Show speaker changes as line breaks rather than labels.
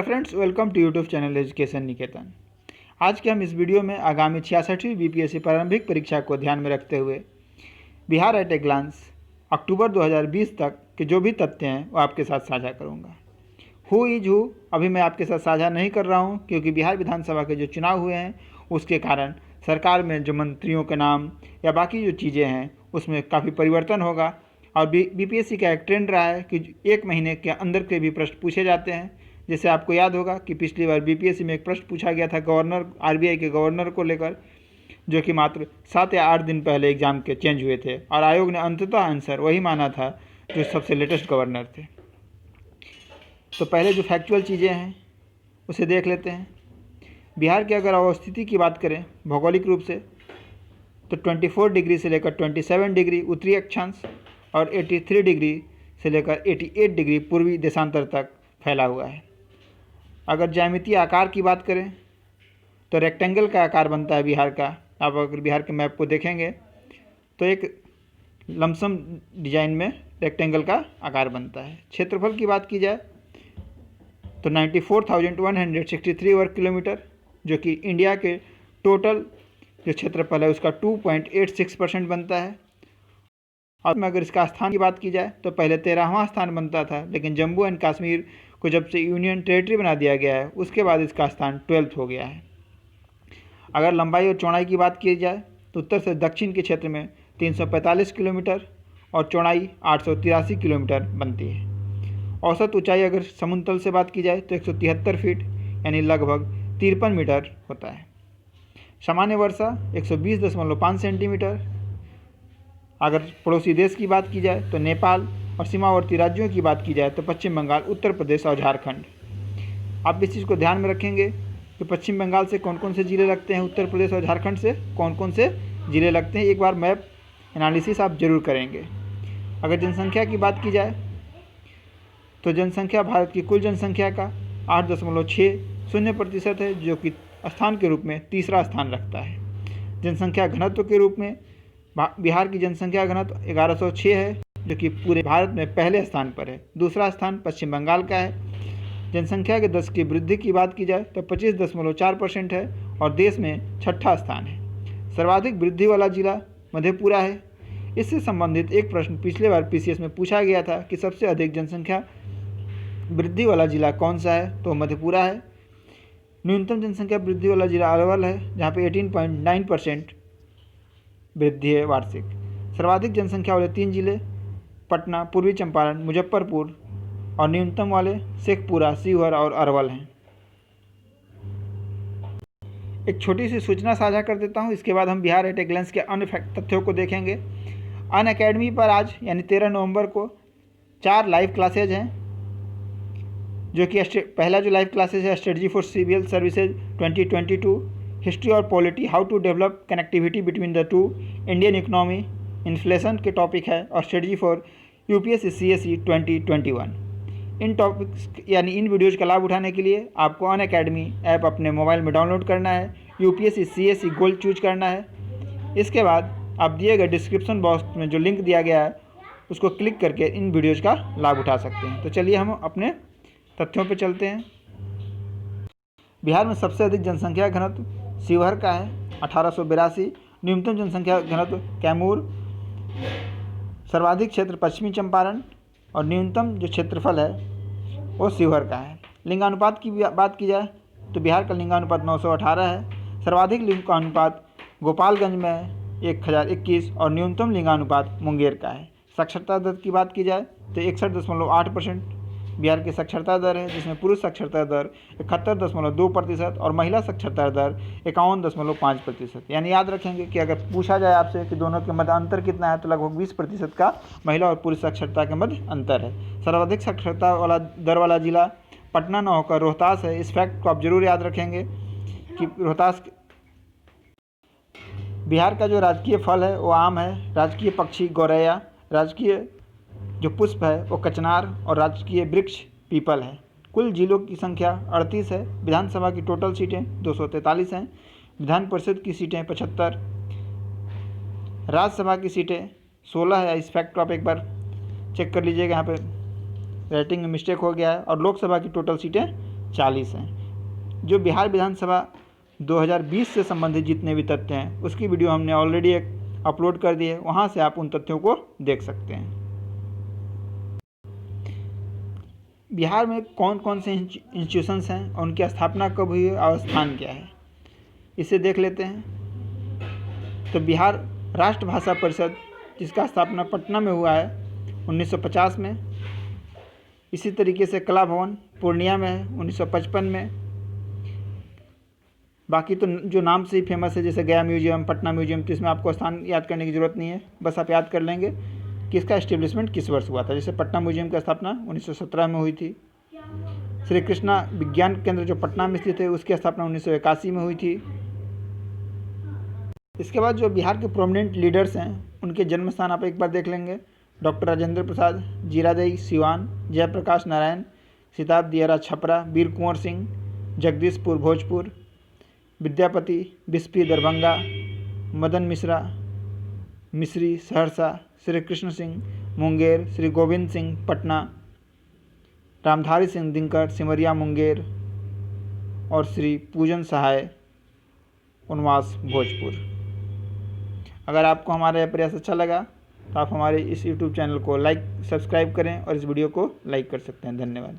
Friends, welcome to YouTube channel Education Niketan. आज के हम इस वीडियो में आगामी 66वीं बीपीएससी प्रारंभिक परीक्षा को ध्यान में रखते हुए बिहार एट ए ग्लांस अक्टूबर 2020 तक के जो भी तथ्य हैं वो आपके साथ साझा करूंगा। हु इज हु अभी मैं आपके साथ साझा नहीं कर रहा हूं, क्योंकि बिहार विधानसभा के जो चुनाव हुए हैं उसके कारण सरकार में जो मंत्रियों के नाम या बाकी जो चीज़ें हैं उसमें काफ़ी परिवर्तन होगा। और बीपीएससी का एक ट्रेंड रहा है कि एक महीने के अंदर के भी प्रश्न पूछे जाते हैं। जैसे आपको याद होगा कि पिछली बार बीपीएससी में एक प्रश्न पूछा गया था गवर्नर, आरबीआई के गवर्नर को लेकर, जो कि मात्र 7 या 8 दिन पहले एग्जाम के चेंज हुए थे, और आयोग ने अंततः आंसर वही माना था जो सबसे लेटेस्ट गवर्नर थे। तो पहले जो फैक्चुअल चीज़ें हैं उसे देख लेते हैं। बिहार की अगर अवस्थिति की बात करें भौगोलिक रूप से, तो 24 डिग्री से लेकर 27 डिग्री उत्तरी अक्षांश और 83 डिग्री से लेकर 88 डिग्री पूर्वी देशांतर तक फैला हुआ है। अगर ज्यामितीय आकार की बात करें तो रेक्टेंगल का आकार बनता है बिहार का। आप अगर बिहार के मैप को देखेंगे तो एक लमसम डिजाइन में रेक्टेंगल का आकार बनता है। क्षेत्रफल की बात की जाए तो 94,163 वर्ग किलोमीटर, जो कि इंडिया के टोटल जो क्षेत्रफल है उसका 2.86% बनता है। और अगर इसका स्थान की बात की जाए तो पहले 13वां स्थान बनता था, लेकिन जम्मू एंड कश्मीर को जब से यूनियन टेरिटरी बना दिया गया है उसके बाद इसका स्थान 12th हो गया है। अगर लंबाई और चौड़ाई की बात की जाए तो उत्तर से दक्षिण के क्षेत्र में 345 किलोमीटर और चौड़ाई 883 किलोमीटर बनती है। औसत ऊंचाई अगर समुद्र तल से बात की जाए तो 173 फीट यानी लगभग 53 मीटर होता है। सामान्य वर्षा 120.5 सेंटीमीटर। अगर पड़ोसी देश की बात की जाए तो नेपाल, और सीमावर्ती राज्यों की बात की जाए तो पश्चिम बंगाल, उत्तर प्रदेश और झारखंड। आप इस चीज़ को ध्यान में रखेंगे कि पश्चिम बंगाल से कौन कौन से ज़िले लगते हैं, उत्तर प्रदेश और झारखंड से कौन कौन से ज़िले लगते हैं। एक बार मैप एनालिसिस आप जरूर करेंगे। अगर जनसंख्या की बात की जाए तो जनसंख्या भारत की कुल जनसंख्या का 8.60% है, जो कि स्थान के रूप में तीसरा स्थान रखता है। जनसंख्या घनत्व के रूप में बिहार की जनसंख्या घनत्व 1106 है, जो कि पूरे भारत में पहले स्थान पर है। दूसरा स्थान पश्चिम बंगाल का है। जनसंख्या के 10 की वृद्धि की बात की जाए तो 25.4% है और देश में छठा स्थान है। सर्वाधिक वृद्धि वाला जिला मधेपुरा है। इससे संबंधित एक प्रश्न पिछले बार पीसीएस में पूछा गया था कि सबसे अधिक जनसंख्या वृद्धि वाला जिला कौन सा है, तो मधेपुरा है। न्यूनतम जनसंख्या वृद्धि वाला जिला अरवल है, जहाँ पे 18.9% वृद्धि है वार्षिक। सर्वाधिक जनसंख्या वाले 3 जिले पटना, पूर्वी चंपारण, मुजफ्फरपुर, और न्यूनतम वाले शेखपुरा, शिवहर और अरवल हैं। एक छोटी सी सूचना साझा कर देता हूं, इसके बाद हम बिहार एट ए ग्लांस के अन्य तथ्यों को देखेंगे। अनअकैडमी पर आज यानी 13 नवंबर को 4 लाइव क्लासेज हैं, जो कि पहला जो लाइव क्लासेज है strategy for civil services 2022, history और polity, how to develop connectivity between the two, Indian economy, inflation के टॉपिक है, और स्ट्रेटजी फॉर यूपीएससी सीएसई 2021। इन टॉपिक्स यानी इन वीडियोज़ का लाभ उठाने के लिए आपको अनअकैडमी ऐप अपने मोबाइल में डाउनलोड करना है, यूपीएससी सीएसई गोल्ड चूज करना है। इसके बाद आप दिए गए डिस्क्रिप्शन बॉक्स में जो लिंक दिया गया है उसको क्लिक करके इन वीडियोज़ का लाभ उठा सकते हैं। तो चलिए हम अपने तथ्यों पर चलते हैं। बिहार में सबसे अधिक जनसंख्या घनत्व शिवहर का है 1882। न्यूनतम जनसंख्या घनत्व कैमूर। सर्वाधिक क्षेत्र पश्चिमी चंपारण, और न्यूनतम जो क्षेत्रफल है वो शिवहर का है। लिंगानुपात की बात की जाए तो बिहार का लिंगानुपात 918 है। सर्वाधिक लिंगानुपात गोपालगंज में है 1021, और न्यूनतम लिंगानुपात मुंगेर का है। साक्षरता दर की बात की जाए तो 61.8% बिहार की साक्षरता दर है, जिसमें पुरुष साक्षरता दर 71.2% और महिला साक्षरता दर 51.5%। यानी याद रखेंगे कि अगर पूछा जाए आपसे कि दोनों के मध्य अंतर कितना है तो लगभग 20% का महिला और पुरुष साक्षरता के मध्य अंतर है। सर्वाधिक साक्षरता वाला दर वाला जिला पटना न होकर रोहतास है। इस फैक्ट को आप जरूर याद रखेंगे कि रोहतास बिहार का जो राजकीय फल है वो आम है, राजकीय पक्षी गौरैया, राजकीय जो पुष्प है वो कचनार, और राजकीय वृक्ष पीपल है। कुल जिलों की संख्या 38 है। विधानसभा की टोटल सीटें 243 हैं। विधान परिषद की सीटें 75, राज्यसभा की सीटें 16 है। इस फैक्ट को आप एक बार चेक कर लीजिएगा, यहाँ पे राइटिंग में मिस्टेक हो गया है। और लोकसभा की टोटल सीटें 40 हैं। जो बिहार विधानसभा 2020 से संबंधित जितने भी तथ्य हैं उसकी वीडियो हमने ऑलरेडी एक अपलोड कर दी है, वहाँ से आप उन तथ्यों को देख सकते हैं। बिहार में कौन कौन से इंस्टीट्यूशंस हैं और उनकी स्थापना कब हुई है और स्थान क्या है, इसे देख लेते हैं। तो बिहार राष्ट्रभाषा परिषद, जिसका स्थापना पटना में हुआ है 1950 में। इसी तरीके से कला भवन पूर्णिया में है 1955 में। बाकी तो जो नाम से ही फेमस है, जैसे गया म्यूजियम, पटना म्यूजियम, तो इसमें आपको स्थान याद करने की ज़रूरत नहीं है, बस आप याद कर लेंगे कि इसका एस्टेब्लिशमेंट किस वर्ष हुआ था। जैसे पटना म्यूजियम की स्थापना 1917 में हुई थी। श्री कृष्णा विज्ञान केंद्र जो पटना में स्थित है उसकी स्थापना 1981 में हुई थी। इसके बाद जो बिहार के प्रोमिनेंट लीडर्स हैं उनके जन्म स्थान आप एक बार देख लेंगे। डॉक्टर राजेंद्र प्रसाद, जीरादेई सिवान, जयप्रकाश नारायण, सिताब दियारा छपरा, वीर कुंवर सिंह जगदीशपुर भोजपुर, विद्यापति बिस्फी दरभंगा, मदन मिश्रा मिश्री सहरसा, श्री कृष्ण सिंह मुंगेर, श्री गोविंद सिंह पटना, रामधारी सिंह दिनकर सिमरिया मुंगेर और श्री पूजन सहाय उनवास भोजपुर। अगर आपको हमारा यह प्रयास अच्छा लगा तो आप हमारे इस YouTube चैनल को सब्सक्राइब करें और इस वीडियो को लाइक कर सकते हैं। धन्यवाद।